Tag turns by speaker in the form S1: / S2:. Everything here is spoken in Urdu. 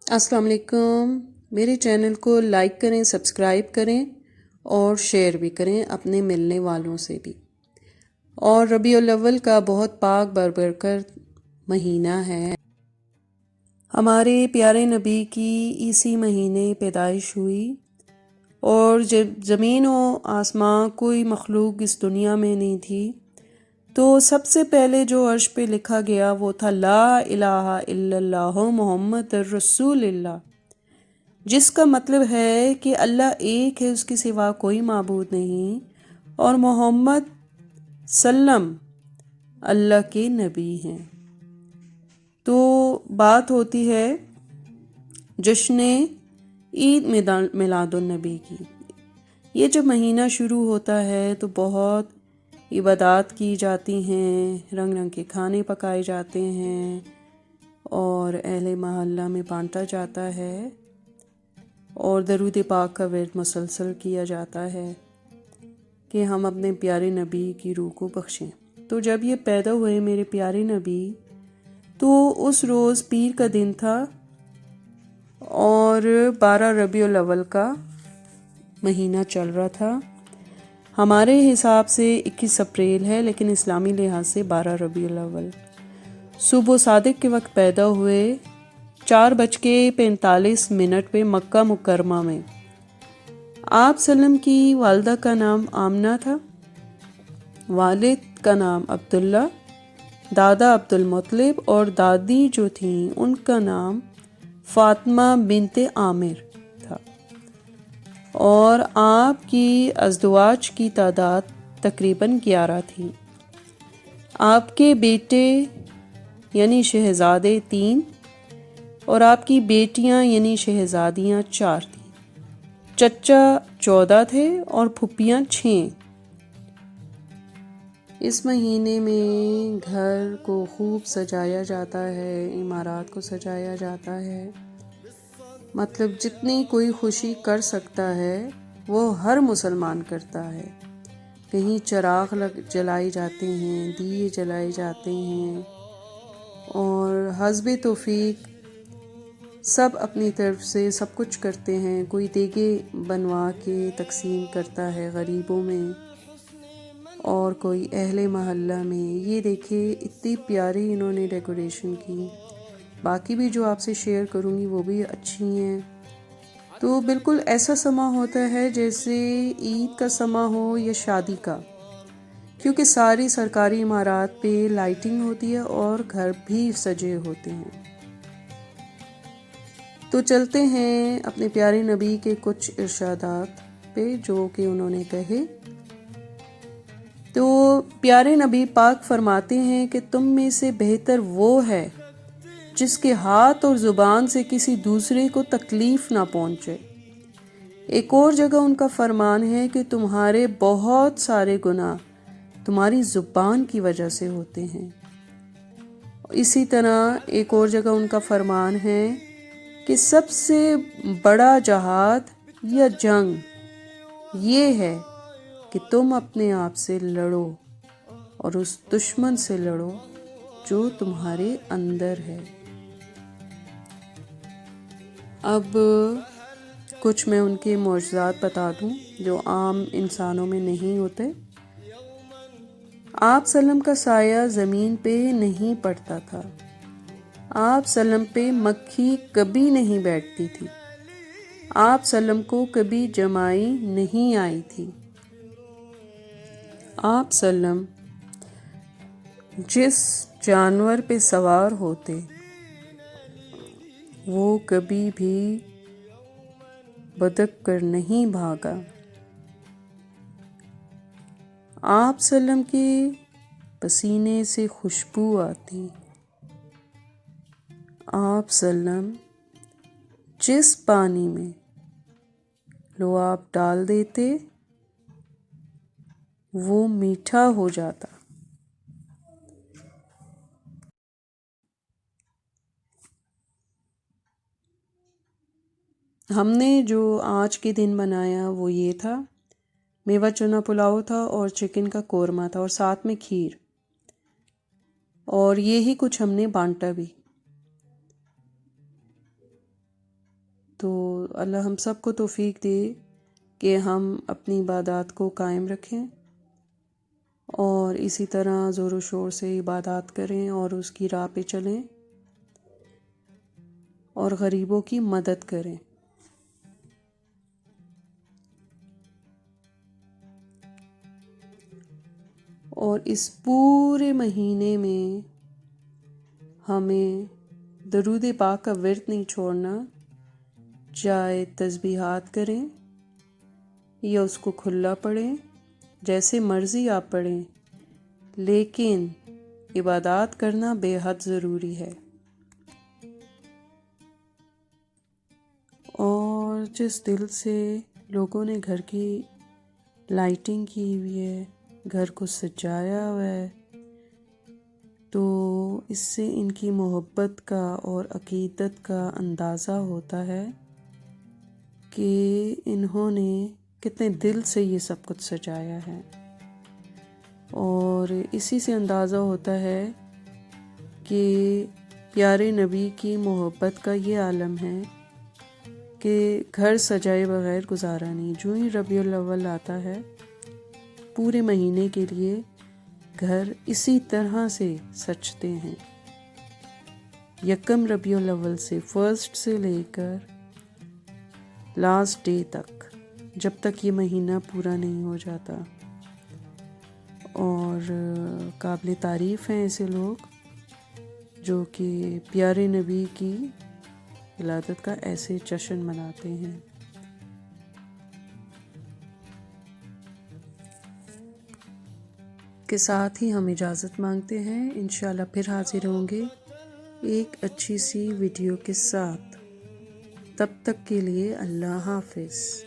S1: السلام علیکم۔ میرے چینل کو لائک کریں، سبسکرائب کریں اور شیئر بھی کریں اپنے ملنے والوں سے بھی۔ اور ربیع الاول کا بہت پاک برکت مہینہ ہے۔ ہمارے پیارے نبی کی اسی مہینے پیدائش ہوئی، اور جب زمین و آسمان کوئی مخلوق اس دنیا میں نہیں تھی تو سب سے پہلے جو عرش پہ لکھا گیا وہ تھا لا الہ الا اللہ محمد الرسول اللہ، جس کا مطلب ہے کہ اللہ ایک ہے، اس کے سوا کوئی معبود نہیں، اور محمد سلم اللہ کے نبی ہیں۔ تو بات ہوتی ہے جشن عید میلاد النبی کی۔ یہ جب مہینہ شروع ہوتا ہے تو بہت عبادات کی جاتی ہیں، رنگ رنگ کے کھانے پکائے جاتے ہیں اور اہل محلہ میں بانٹا جاتا ہے، اور درود پاک کا ورد مسلسل کیا جاتا ہے کہ ہم اپنے پیارے نبی کی روح کو بخشیں۔ تو جب یہ پیدا ہوئے میرے پیارے نبی تو اس روز پیر کا دن تھا اور 12 ربیع الاول کا مہینہ چل رہا تھا۔ ہمارے حساب سے 21 اپریل ہے، لیکن اسلامی لحاظ سے 12 ربیع الاول۔ صبح صادق کے وقت پیدا ہوئے 4:45 پہ مکہ مکرمہ میں۔ آپ سلم کی والدہ کا نام آمنہ تھا، والد کا نام عبداللہ، دادا عبد المطلب، اور دادی جو تھیں ان کا نام فاطمہ بنت عامر تھا، اور آپ کی ازدواج کی تعداد تقریباً 11 تھی۔ آپ کے بیٹے یعنی شہزادے 3 اور آپ کی بیٹیاں یعنی شہزادیاں 4 تھیں۔ چچا 14 تھے اور پھپھیاں 6۔ اس مہینے میں گھر کو خوب سجایا جاتا ہے، عمارات کو سجایا جاتا ہے، مطلب جتنی کوئی خوشی کر سکتا ہے وہ ہر مسلمان کرتا ہے۔ کہیں چراغ جلائے جاتے ہیں، دیے جلائے جاتے ہیں، اور حسب توفیق سب اپنی طرف سے سب کچھ کرتے ہیں۔ کوئی دیگے بنوا کے تقسیم کرتا ہے غریبوں میں، اور کوئی اہل محلہ میں۔ یہ دیکھے اتنی پیاری انہوں نے ڈیکوریشن کی، باقی بھی جو آپ سے شیئر کروں گی وہ بھی اچھی ہیں۔ تو بالکل ایسا سما ہوتا ہے جیسے عید کا سما ہو یا شادی کا، کیونکہ ساری سرکاری عمارات پہ لائٹنگ ہوتی ہے اور گھر بھی سجے ہوتے ہیں۔ تو چلتے ہیں اپنے پیارے نبی کے کچھ ارشادات پہ جو کہ انہوں نے کہے۔ تو پیارے نبی پاک فرماتے ہیں کہ تم میں سے بہتر وہ ہے جس کے ہاتھ اور زبان سے کسی دوسرے کو تکلیف نہ پہنچے۔ ایک اور جگہ ان کا فرمان ہے کہ تمہارے بہت سارے گناہ تمہاری زبان کی وجہ سے ہوتے ہیں۔ اسی طرح ایک اور جگہ ان کا فرمان ہے کہ سب سے بڑا جہاد یا جنگ یہ ہے کہ تم اپنے آپ سے لڑو اور اس دشمن سے لڑو جو تمہارے اندر ہے۔ اب کچھ میں ان کے معجزات بتا دوں جو عام انسانوں میں نہیں ہوتے۔ آپ سلم کا سایہ زمین پہ نہیں پڑتا تھا، آپ سلم پہ مکھی کبھی نہیں بیٹھتی تھی، آپ سلم کو کبھی جمائی نہیں آئی تھی، آپ سلم جس جانور پہ سوار ہوتے وہ کبھی بھی بدک کر نہیں بھاگا، آپ سلم کے پسینے سے خوشبو آتی، آپ سلم جس پانی میں لعاب ڈال دیتے وہ میٹھا ہو جاتا۔ ہم نے جو آج کے دن بنایا وہ یہ تھا، میوہ چنا پلاؤ تھا اور چکن کا قورمہ تھا اور ساتھ میں کھیر، اور یہی کچھ ہم نے بانٹا بھی۔ تو اللہ ہم سب کو توفیق دے کہ ہم اپنی عبادات کو قائم رکھیں اور اسی طرح زور و شور سے عبادات کریں اور اس کی راہ پہ چلیں اور غریبوں کی مدد کریں۔ اور اس پورے مہینے میں ہمیں درود پاک کا ورد نہیں چھوڑنا، چاہے تسبیحات کریں یا اس کو کھلا پڑھیں، جیسے مرضی آپ پڑھیں، لیکن عبادات کرنا بے حد ضروری ہے۔ اور جس دل سے لوگوں نے گھر کی لائٹنگ کی ہوئی ہے، گھر کو سجایا ہوا ہے، تو اس سے ان کی محبت کا اور عقیدت کا اندازہ ہوتا ہے کہ انہوں نے کتنے دل سے یہ سب کچھ سجایا ہے۔ اور اسی سے اندازہ ہوتا ہے کہ پیارے نبی کی محبت کا یہ عالم ہے کہ گھر سجائے بغیر گزارا نہیں۔ جو ہی ربیع الاول آتا ہے، پورے مہینے کے لیے گھر اسی طرح سے سجتے ہیں، یکم ربیع الاول سے، فرسٹ سے لے کر لاسٹ ڈے تک، جب تک یہ مہینہ پورا نہیں ہو جاتا۔ اور قابل تعریف ہیں ایسے لوگ جو کہ پیارے نبی کی ولادت کا ایسے جشن مناتے ہیں۔ کے ساتھ ہی ہم اجازت مانگتے ہیں، انشاءاللہ پھر حاضر ہوں گے ایک اچھی سی ویڈیو کے ساتھ۔ تب تک کے لیے اللہ حافظ۔